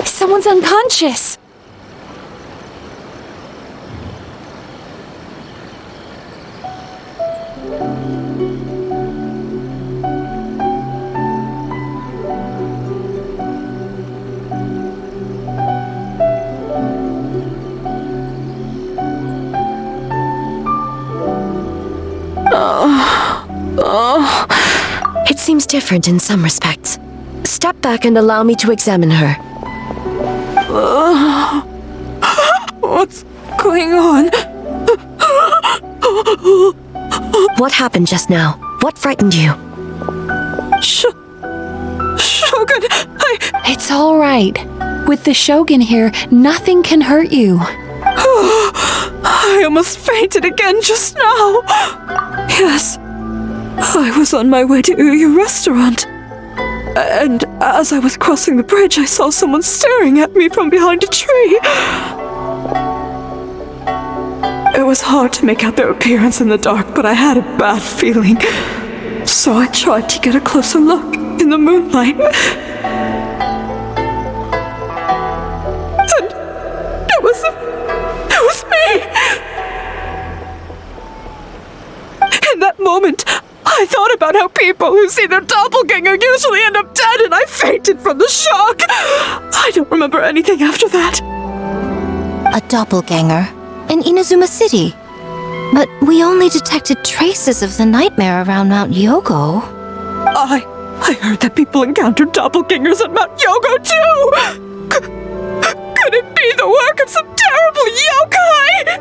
Someone's unconscious. It seems different in some respects. Step back and allow me to examine her. What's going on? What happened just now? What frightened you? Shogun, It's all right. With the Shogun here, nothing can hurt you. I almost fainted again just now. Yes, I was on my way to your restaurant. And as I was crossing the bridge, I saw someone staring at me from behind a tree. It was hard to make out their appearance in the dark, but I had a bad feeling. So I tried to get a closer look in the moonlight. And it was me! In that moment, I thought about how people who see their doppelganger usually end up dead, and I fainted from the shock. I don't remember anything after that. A doppelganger? In Inazuma City? But we only detected traces of the nightmare around Mount Yogo. I heard that people encountered doppelgangers at Mount Yogo too! Could it be the work of some terrible yokai?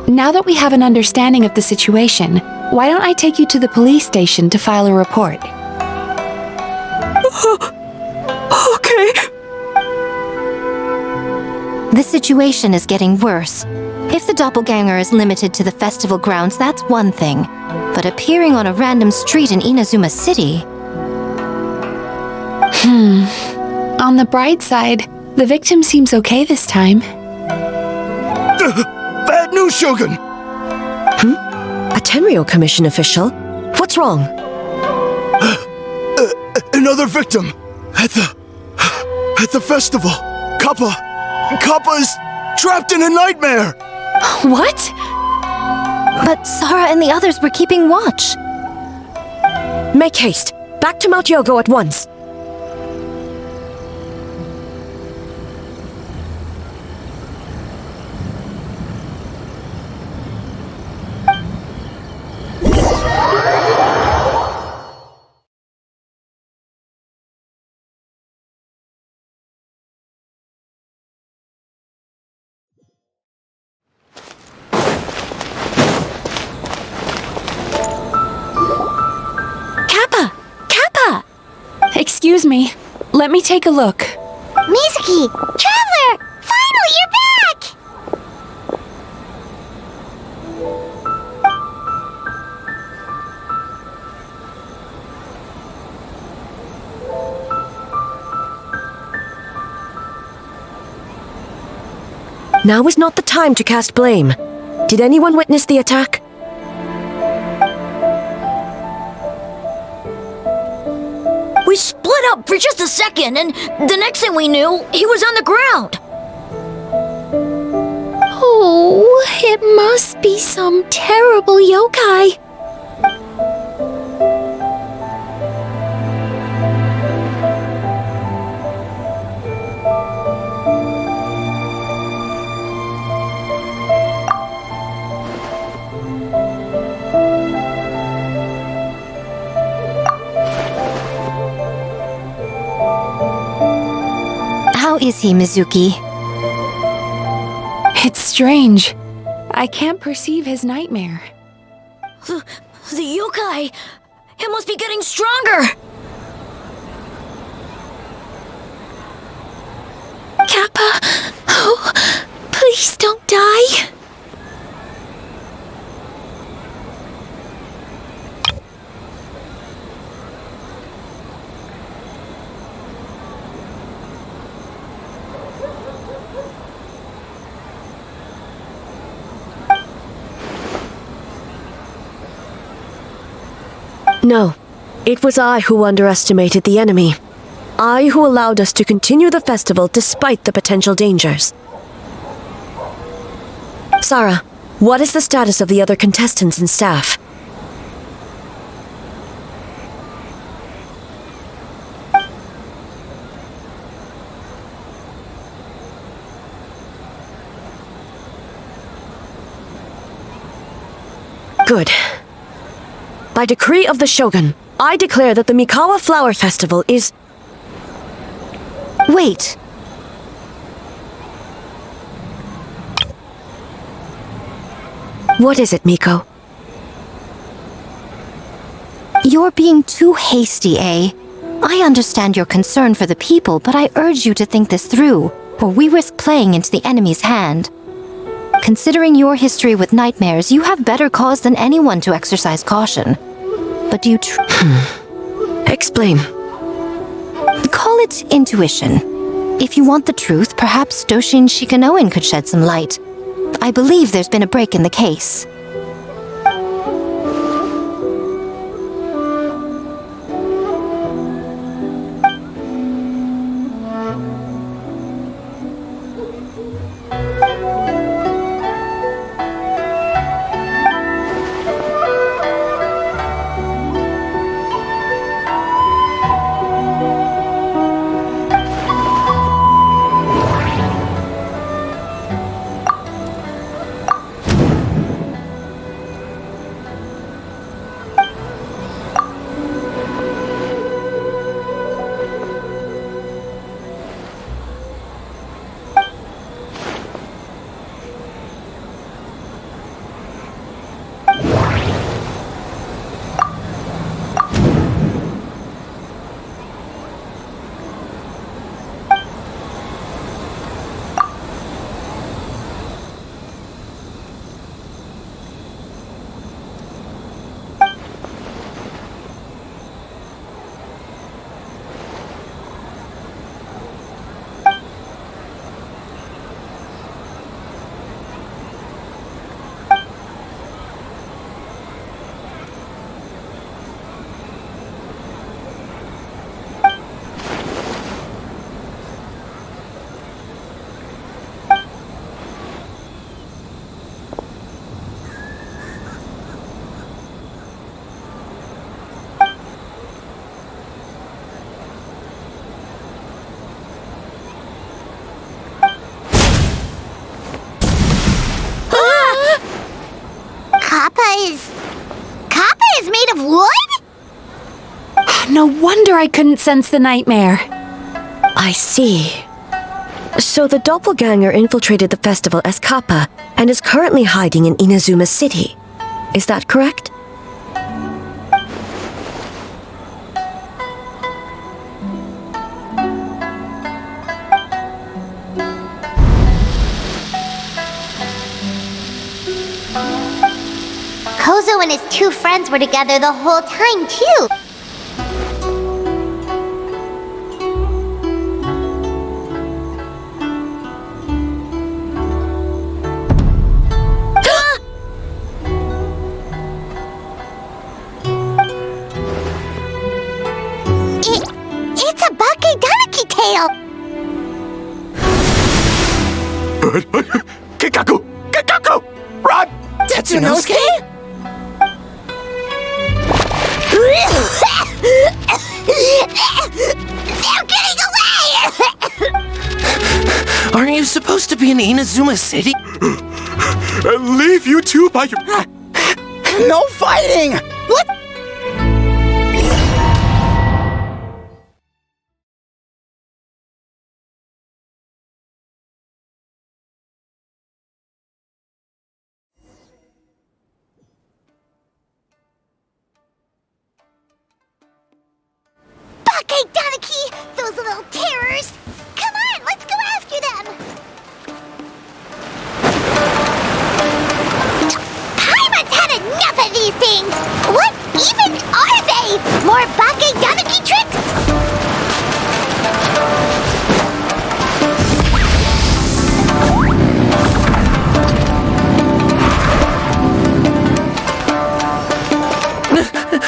Now that we have an understanding of the situation, why don't I take you to the police station to file a report? Okay. The situation is getting worse. If the doppelganger is limited to the festival grounds, that's one thing. But appearing on a random street in Inazuma City... On the bright side, the victim seems okay this time. Bad news, Shogun! A Tenryo Commission official? What's wrong? Another victim! At the festival! Kappa is trapped in a nightmare! What? But Sara and the others were keeping watch. Make haste. Back to Mount Yogo at once. Excuse me. Let me take a look. Mizuki! Traveler! Finally, you're back! Now is not the time to cast blame. Did anyone witness the attack? We split up for just a second, and the next thing we knew, he was on the ground. Oh, it must be some terrible yokai. How is he, Mizuki? It's strange. I can't perceive his nightmare. The yokai! It must be getting stronger! Kappa! Oh, please don't die! No. It was I who underestimated the enemy. I who allowed us to continue the festival despite the potential dangers. Sarah, what is the status of the other contestants and staff? Good. By decree of the Shogun, I declare that the Mikawa Flower Festival is... Wait. What is it, Miko? You're being too hasty, eh? I understand your concern for the people, but I urge you to think this through, or we risk playing into the enemy's hand. Considering your history with nightmares, you have better cause than anyone to exercise caution. But do you Explain. Call it intuition. If you want the truth, perhaps Doshin Shikanoin could shed some light. I believe there's been a break in the case. Kappa is made of wood? No wonder I couldn't sense the nightmare. I see. So the doppelganger infiltrated the festival as Kappa and is currently hiding in Inazuma City. Is that correct? Kozo and his two friends were together the whole time, too. It's a Bakedanaki tail! Kikaku! Kikaku! Run! Tetsunosuke? They're getting away! Aren't you supposed to be in Inazuma City? Leave you two by your... No fighting! What? Bakedanaki! Those little terrors! Come on, let's go after them! Paimon's had enough of these things! What even are they? More Bakedanaki tricks?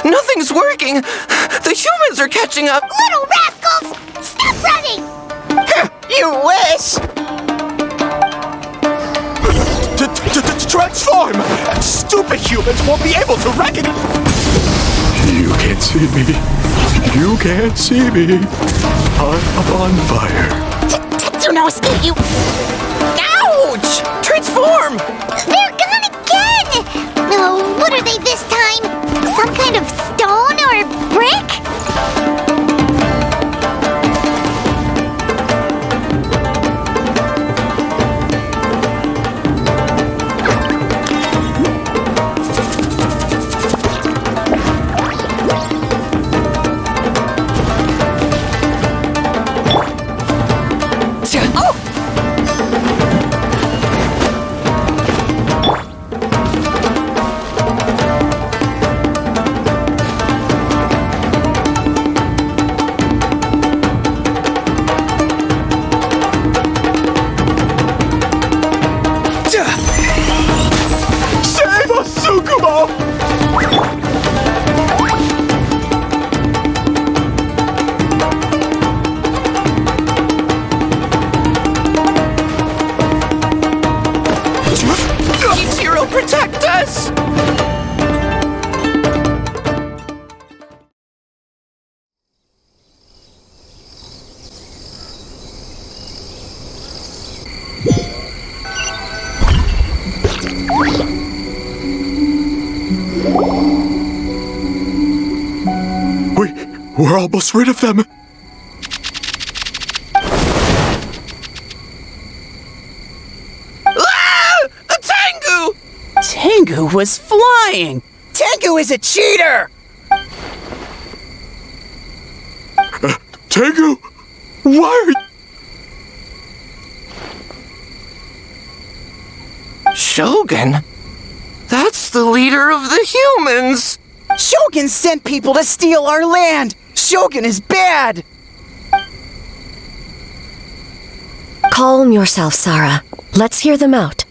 Nothing's working! The humans are catching up! Little rascals! You wish! Transform! Stupid humans won't be able to recognize. You can't see me. You can't see me. I'm on fire. Tetsuno escape you! Ouch! Transform! They're gone again! Oh, what are they this time? Some kind of stone or brick? Protect us! We're almost rid of them. Tengu was flying! Tengu is a cheater! Tengu? Why are you... Shogun? That's the leader of the humans! Shogun sent people to steal our land! Shogun is bad! Calm yourself, Sarah. Let's hear them out.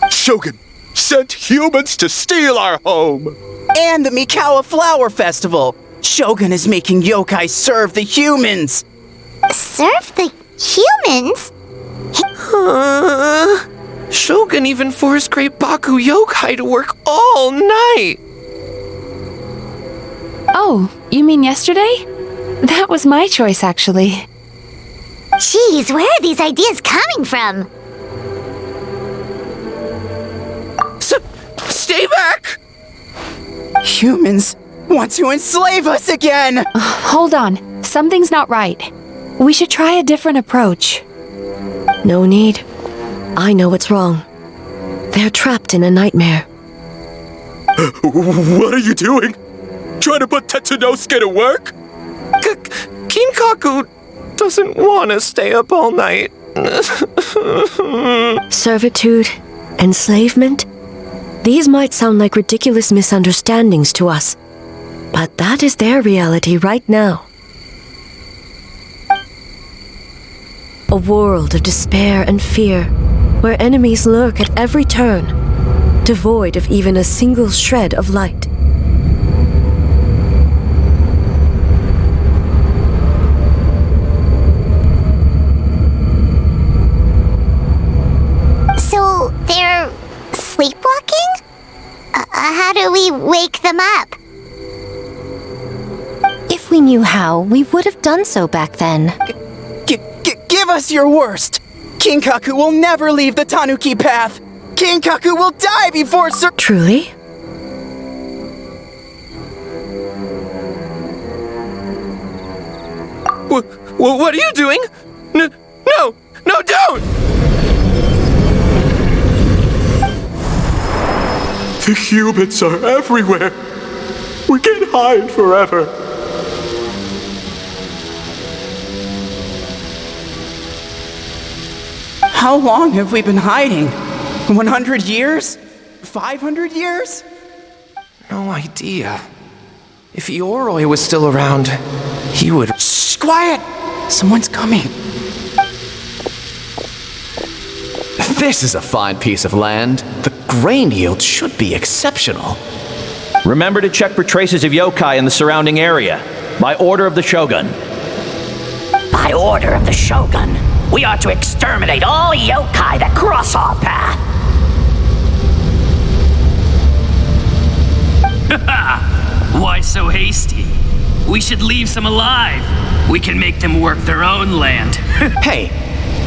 Shogun sent humans to steal our home! And the Mikawa Flower Festival! Shogun is making yokai serve the humans! Serve the humans? Shogun even forced Great Baku yokai to work all night! Oh, you mean yesterday? That was my choice, actually. Jeez, where are these ideas coming from? Stay back! Humans want to enslave us again! Hold on. Something's not right. We should try a different approach. No need. I know what's wrong. They're trapped in a nightmare. What are you doing? Trying to put Tetsunosuke to work? Kinkaku doesn't want to stay up all night. Servitude, enslavement. These might sound like ridiculous misunderstandings to us, but that is their reality right now. A world of despair and fear, where enemies lurk at every turn, devoid of even a single shred of light. So, they're sleepwalking? How do we wake them up? If we knew how, we would have done so back then. Give us your worst! Kinkaku will never leave the Tanuki path! Kinkaku will die before Truly? What are you doing? No, don't! The humans are everywhere. We can't hide forever. How long have we been hiding? 100 years? 500 years? No idea. If Yoroi was still around, he would... Shh, quiet! Someone's coming. This is a fine piece of land. The grain yield should be exceptional. Remember to check for traces of yokai in the surrounding area, by order of the Shogun. By order of the Shogun, we are to exterminate all yokai that cross our path. Why so hasty? We should leave some alive. We can make them work their own land. Hey,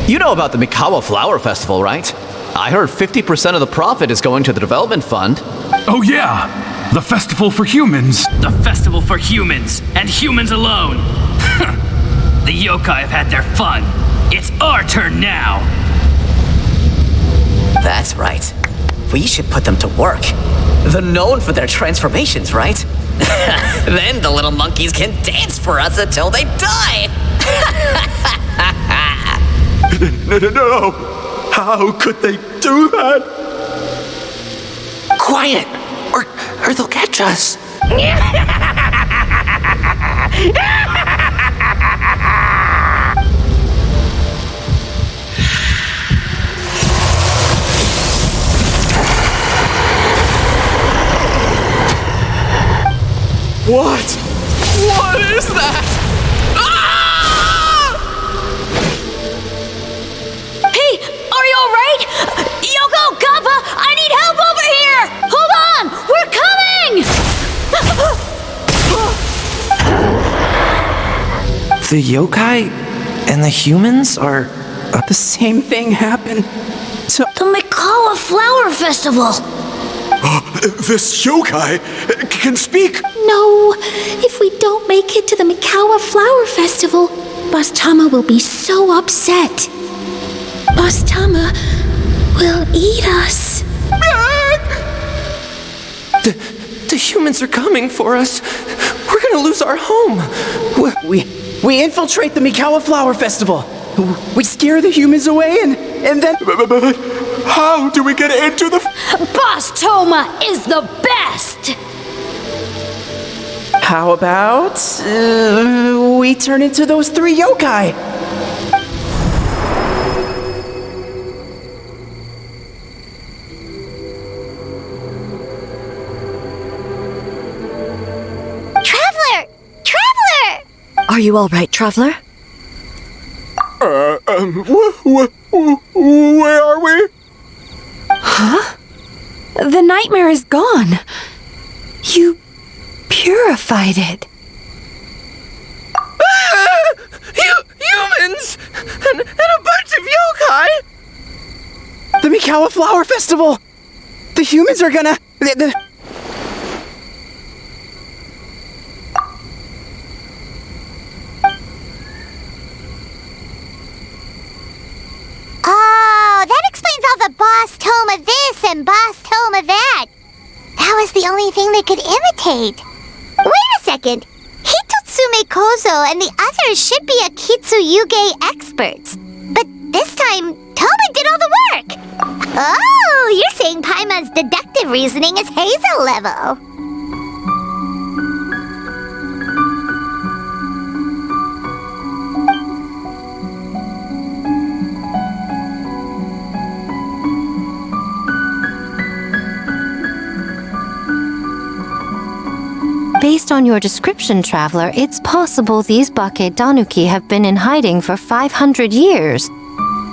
you know about the Mikawa Flower Festival, right? I heard 50% of the profit is going to the development fund. Oh yeah, the festival for humans. The festival for humans, and humans alone. The yokai have had their fun. It's our turn now. That's right. We should put them to work. They're known for their transformations, right? Then the little monkeys can dance for us until they die. No! How could they do that? Quiet, or they'll catch us. What? What is that? Ah! Hey, are you alright? Yoko, Kappa, I need help over here! Hold on! We're coming! The yokai and the humans are... The same thing happened to The Mikawa Flower Festival! This yokai can speak! No, if we don't make it to the Mikawa Flower Festival, Boss Tama will be so upset. Boss Tama will eat us. The humans are coming for us. We're gonna lose our home. We infiltrate the Mikawa Flower Festival. We scare the humans away and then... But how do we get into the... Boss Toma is the best! How about... we turn into those 3 yokai? Traveler! Traveler! Are you all right, Traveler? Where are we? Huh? The nightmare is gone. You purified it. Humans! And a bunch of yokai! The Mikawa Flower Festival! The humans are gonna... Oh, that explains all the Boss Toma this and Boss Toma that. That was the only thing they could imitate. Wait a second. Hitotsume Kozo and the others should be Akitsuyuge experts. But this time, Toma did all the work. Oh, you're saying Paimon's deductive reasoning is Hazel level. Based on your description, Traveler, it's possible these Bake Danuki have been in hiding for 500 years.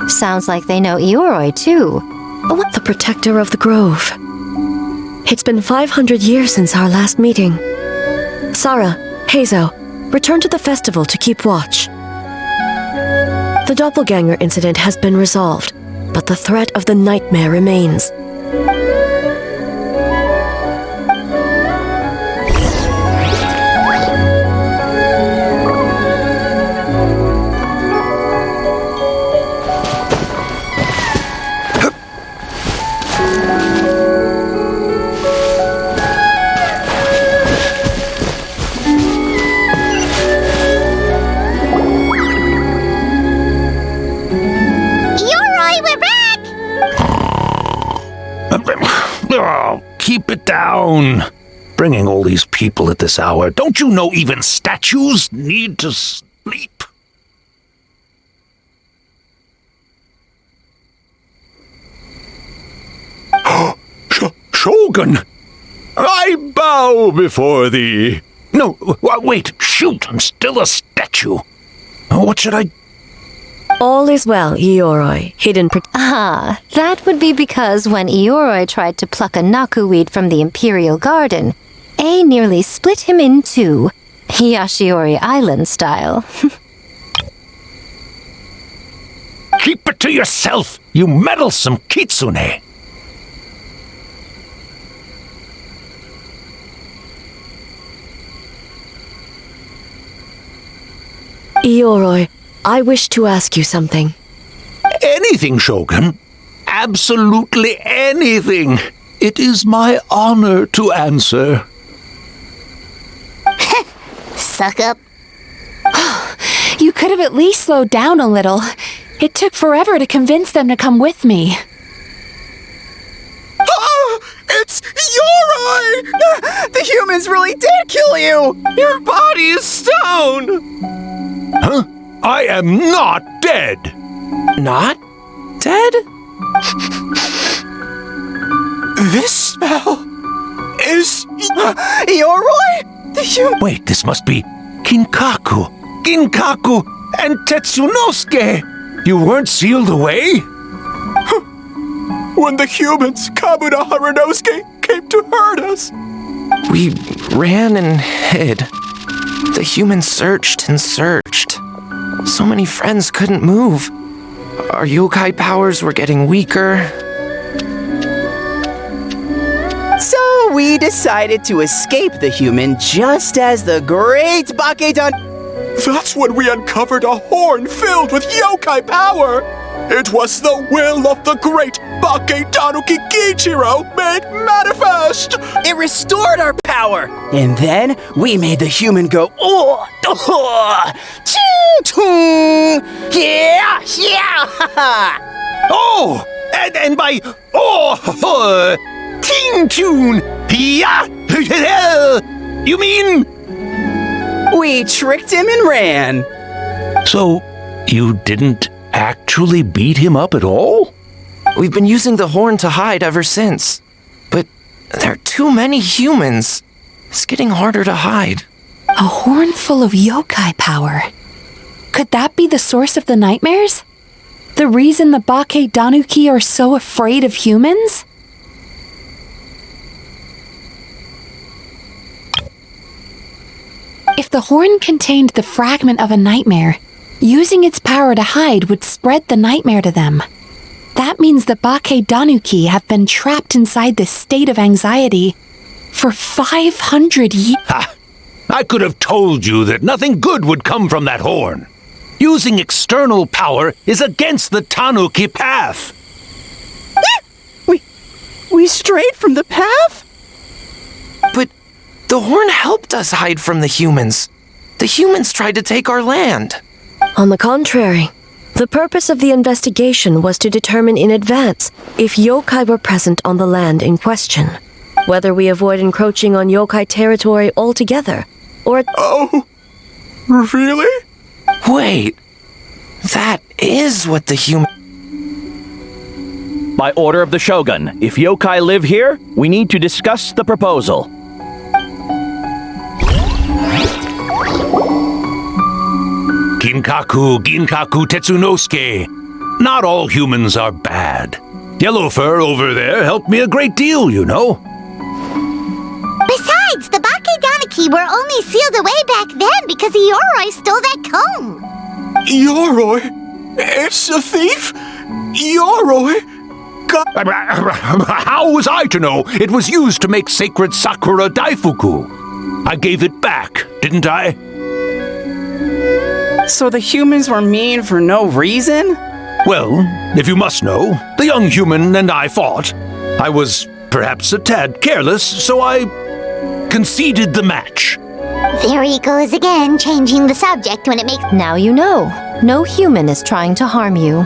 Sounds like they know Ioroi, too. What? The protector of the grove. It's been 500 years since our last meeting. Sarah, Heizo, return to the festival to keep watch. The doppelganger incident has been resolved, but the threat of the nightmare remains. Keep it down. Bringing all these people at this hour. Don't you know even statues need to sleep? Shogun! I bow before thee. No, wait, shoot, I'm still a statue. What should I... All is well, Ioroi. Hidden That would be because when Ioroi tried to pluck a nakuweed from the Imperial Garden, A nearly split him in two, Yashiori Island style. Keep it to yourself, you meddlesome kitsune! Ioroi, I wish to ask you something. Anything, Shogun. Absolutely anything. It is my honor to answer. Suck up. You could have at least slowed down a little. It took forever to convince them to come with me. Oh, it's Ioroi! The humans really did kill you! Your body is stone! Huh? I am not dead! Not dead? This smell is Ioroi? The human... Wait, this must be Kinkaku. Kinkaku and Tetsunosuke! You weren't sealed away? When the humans, Kabuna Harunosuke, came to hurt us. We ran and hid. The humans searched and searched. So many friends couldn't move. Our yokai powers were getting weaker. So we decided to escape the human just as the great Bakedan... That's when we uncovered a horn filled with yokai power. It was the will of the great Baketanuki Kichiro made manifest. It restored our power. And then we made the human go, oh, yeah, yeah. Oh, and by Ting Tune, yeah, you mean? We tricked him and ran. So, you didn't actually beat him up at all? We've been using the horn to hide ever since. But there are too many humans. It's getting harder to hide. A horn full of yokai power. Could that be the source of the nightmares? The reason the Bakedanuki are so afraid of humans? If the horn contained the fragment of a nightmare, using its power to hide would spread the nightmare to them. That means the Bakedanuki have been trapped inside this state of anxiety for 500 years. Ha! I could have told you that nothing good would come from that horn. Using external power is against the Tanuki path. We strayed from the path? But the horn helped us hide from the humans. The humans tried to take our land. On the contrary, the purpose of the investigation was to determine in advance if yokai were present on the land in question, whether we avoid encroaching on yokai territory altogether, or... Oh, really? Wait, that is what the human... By order of the Shogun, if yokai live here, we need to discuss the proposal. Ginkaku Tetsunosuke. Not all humans are bad. Yellowfur over there helped me a great deal, you know. Besides, the Bakedanuki were only sealed away back then because Ioroi stole that comb. Ioroi? It's a thief? Ioroi? How was I to know? It was used to make sacred Sakura Daifuku. I gave it back, didn't I? So the humans were mean for no reason? Well, if you must know, the young human and I fought. I was perhaps a tad careless, so I conceded the match. There he goes again, changing the subject when it makes... Now you know. No human is trying to harm you.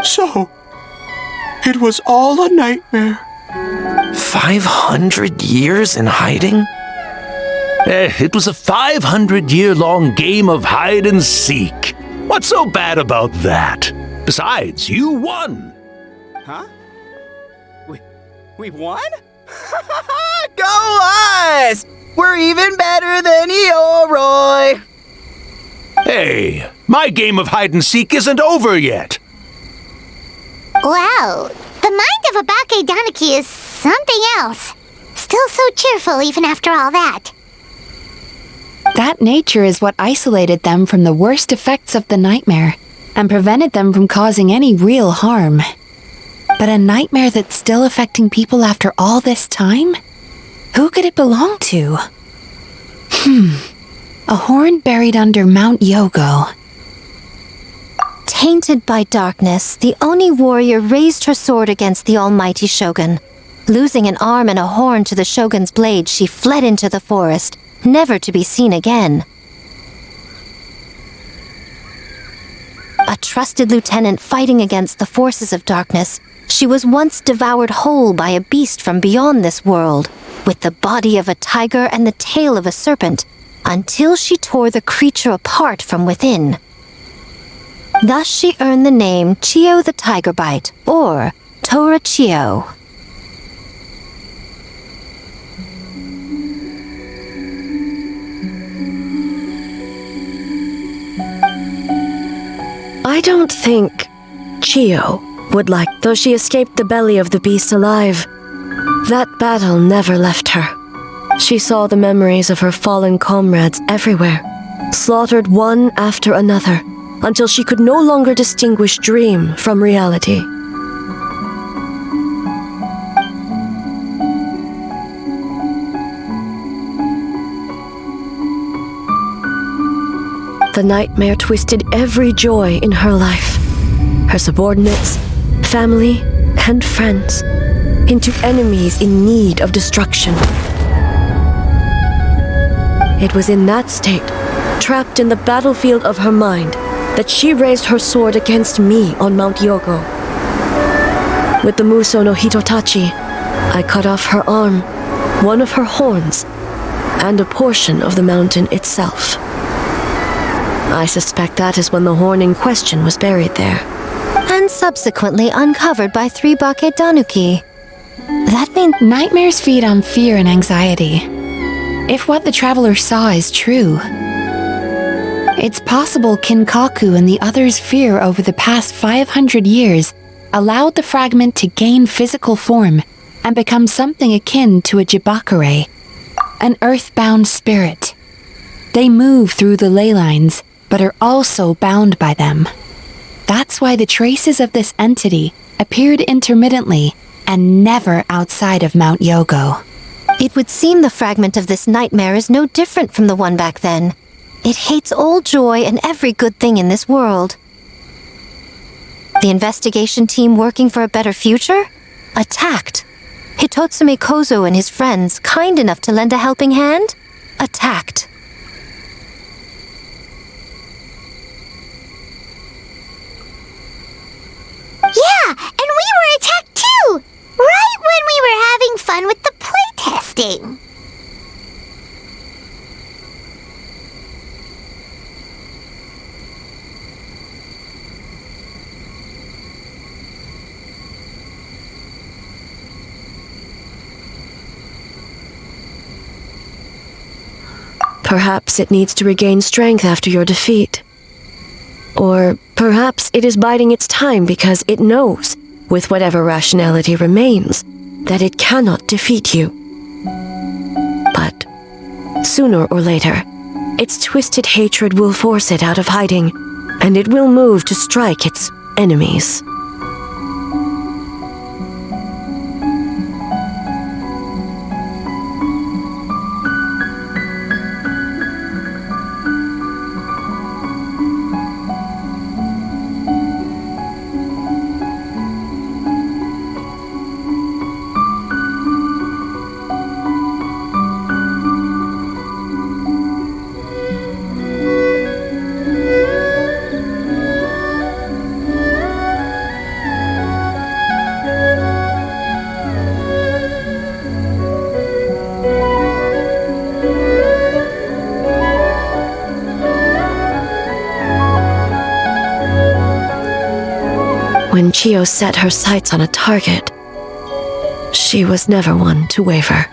So, it was all a nightmare. 500 years in hiding? It was a 500-year-long game of hide and seek. What's so bad about that? Besides, you won. Huh? We won? Go us! We're even better than Yoroi! Hey, my game of hide-and-seek isn't over yet. Wow, the mind of a Bake Tanuki is something else. Still so cheerful even after all that. That nature is what isolated them from the worst effects of the nightmare and prevented them from causing any real harm. But a nightmare that's still affecting people after all this time? Who could it belong to? A horn buried under Mount Yogo. Tainted by darkness, the Oni warrior raised her sword against the almighty shogun. Losing an arm and a horn to the shogun's blade, she fled into the forest, never to be seen again. A trusted lieutenant fighting against the forces of darkness, she was once devoured whole by a beast from beyond this world, with the body of a tiger and the tail of a serpent, until she tore the creature apart from within. Thus she earned the name Chiyo the Tiger Bite, or Tora Chiyo. I don't think Chiyo would like, though she escaped the belly of the beast alive. That battle never left her. She saw the memories of her fallen comrades everywhere, slaughtered one after another, until she could no longer distinguish dream from reality. The nightmare twisted every joy in her life, her subordinates, family, and friends, into enemies in need of destruction. It was in that state, trapped in the battlefield of her mind, that she raised her sword against me on Mount Yogo. With the Muso no Hitotachi, I cut off her arm, one of her horns, and a portion of the mountain itself. I suspect that is when the horn in question was buried there. And subsequently uncovered by 3 Bake Tanuki. That means nightmares feed on fear and anxiety. If what the traveler saw is true, it's possible Kinkaku and the others' fear over the past 500 years allowed the fragment to gain physical form and become something akin to a jibakure, an earthbound spirit. They move through the ley lines, but are also bound by them. That's why the traces of this entity appeared intermittently and never outside of Mount Yogo. It would seem the fragment of this nightmare is no different from the one back then. It hates all joy and every good thing in this world. The investigation team working for a better future? Attacked. Hitotsume Kozo and his friends, kind enough to lend a helping hand? Attacked. Yeah, and we were attacked too! Right when we were having fun with the playtesting. Perhaps it needs to regain strength after your defeat. Or perhaps it is biding its time because it knows, with whatever rationality remains, that it cannot defeat you. But sooner or later, its twisted hatred will force it out of hiding, and it will move to strike its enemies. When Chiyo set her sights on a target, she was never one to waver.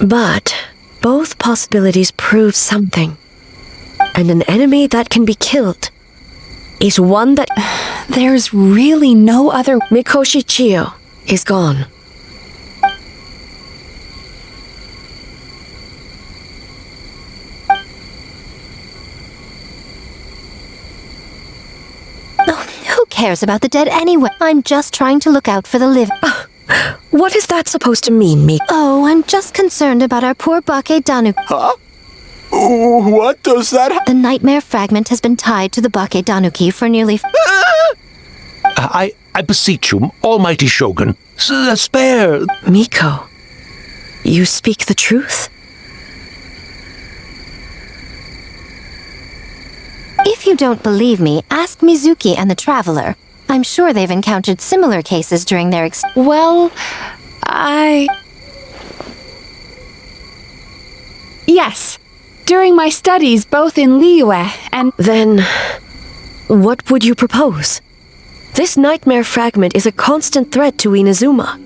But both possibilities prove something. And an enemy that can be killed is one that... There's really no other... Mikoshi Chiyo is gone. Who cares about the dead anyway? I'm just trying to look out for the living. What is that supposed to mean, Mik? Oh, I'm just concerned about our poor Bake Danuki. Huh? What does that The nightmare fragment has been tied to the Bake Danuki for nearly... I beseech you, Almighty Shogun, spare... Miko, you speak the truth? If you don't believe me, ask Mizuki and the Traveler. I'm sure they've encountered similar cases during their Well, Yes. During my studies both in Liyue and... Then, what would you propose? This nightmare fragment is a constant threat to Inazuma.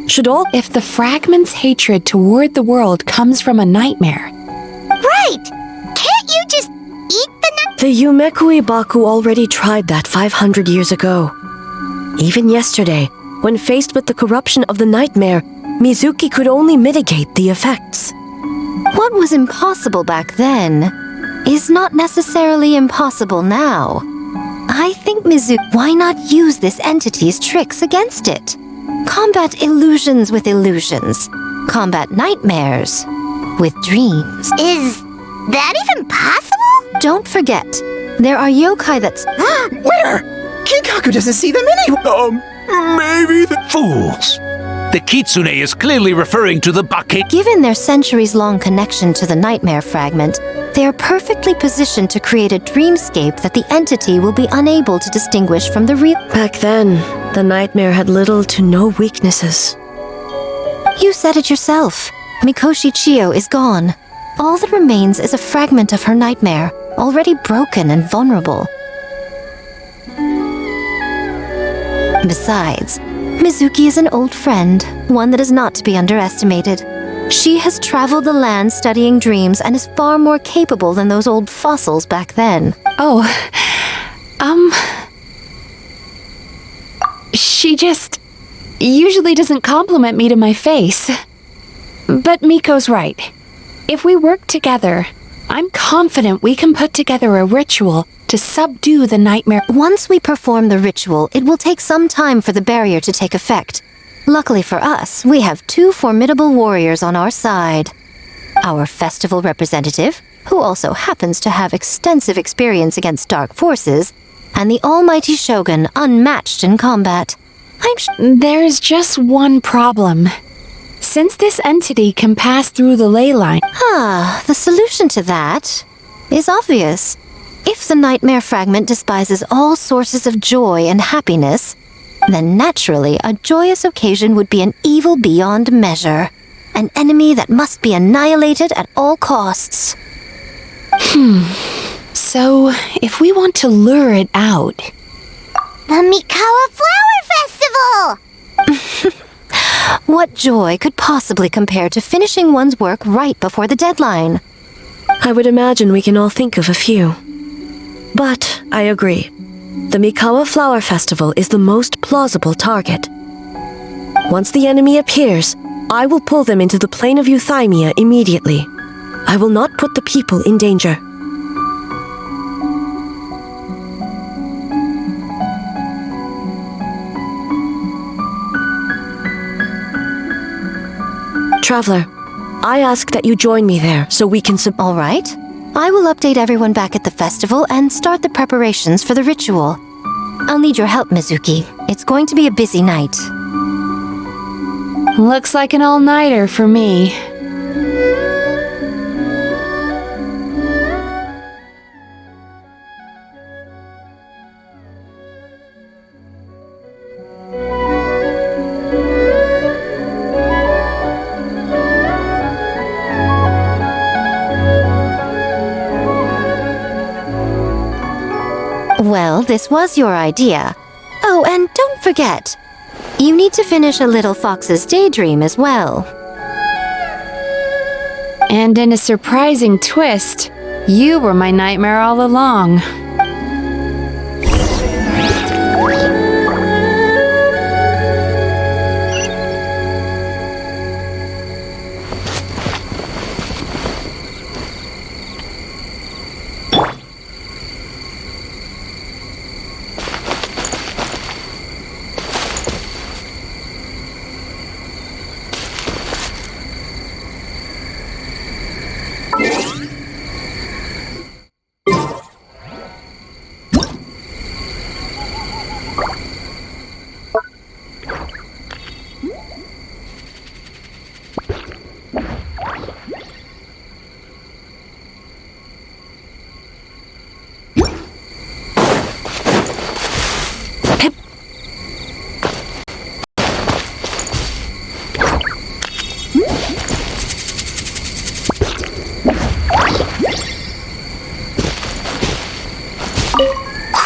Should all... If the fragment's hatred toward the world comes from a nightmare... Right! Can't you just eat the The Yumekui Baku already tried that 500 years ago. Even yesterday, when faced with the corruption of the nightmare, Mizuki could only mitigate the effects. What was impossible back then is not necessarily impossible now. I think Mizuki... Why not use this entity's tricks against it? Combat illusions with illusions. Combat nightmares with dreams. Is that even possible? Don't forget, there are yokai that's... Where? Kinkaku doesn't see them anywhere. Maybe the... Fools! The Kitsune is clearly referring to the Bake... Given their centuries-long connection to the nightmare fragment, they are perfectly positioned to create a dreamscape that the entity will be unable to distinguish from the real... Back then, the nightmare had little to no weaknesses. You said it yourself. Mikoshi Chiyo is gone. All that remains is a fragment of her nightmare, already broken and vulnerable. Besides, Mizuki is an old friend, one that is not to be underestimated. She has traveled the land studying dreams and is far more capable than those old fossils back then. She just usually doesn't compliment me to my face. But Miko's right. If we work together, I'm confident we can put together a ritual to subdue the nightmare. Once we perform the ritual, it will take some time for the barrier to take effect. Luckily for us, we have two formidable warriors on our side. Our festival representative, who also happens to have extensive experience against dark forces, and the almighty Shogun, unmatched in combat. There's just one problem. Since this entity can pass through the ley line... The solution to that is obvious. If the nightmare fragment despises all sources of joy and happiness, then naturally a joyous occasion would be an evil beyond measure. An enemy that must be annihilated at all costs. So, if we want to lure it out... The Mikawa Flower Festival! What joy could possibly compare to finishing one's work right before the deadline? I would imagine we can all think of a few. But I agree. The Mikawa Flower Festival is the most plausible target. Once the enemy appears, I will pull them into the plane of Euthymia immediately. I will not put the people in danger. Traveler, I ask that you join me there so we can All right. I will update everyone back at the festival and start the preparations for the ritual. I'll need your help, Mizuki. It's going to be a busy night. Looks like an all-nighter for me. Well, this was your idea. Oh, and don't forget, you need to finish a Little Fox's Daydream as well. And in a surprising twist, you were my nightmare all along.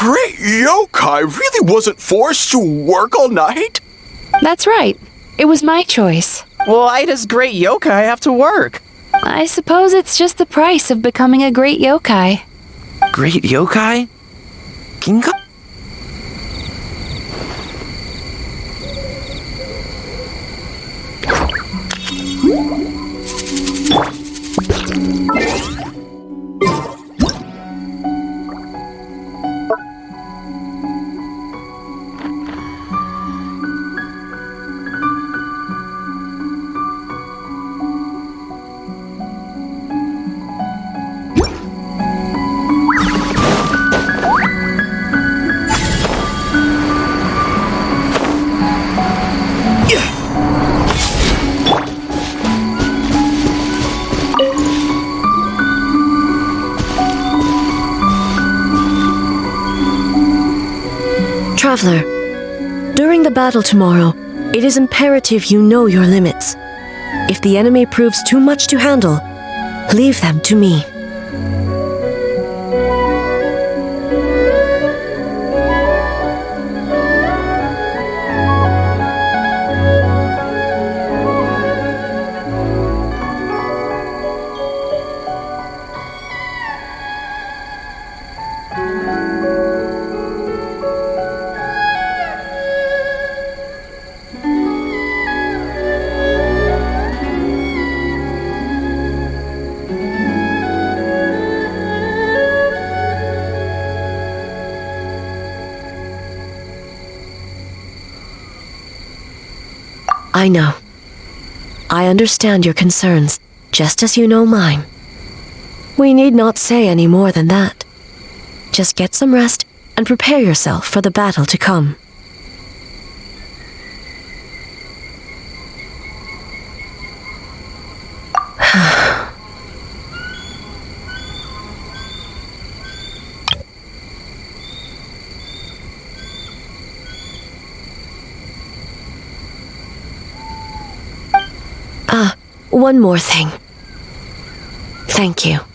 Great yokai really wasn't forced to work all night? That's right. It was my choice. Why does great yokai have to work? I suppose it's just the price of becoming a great yokai. Great yokai? Kinka? Traveler, during the battle tomorrow, it is imperative you know your limits. If the enemy proves too much to handle, leave them to me. I know. I understand your concerns, just as you know mine. We need not say any more than that. Just get some rest and prepare yourself for the battle to come. One more thing. Thank you.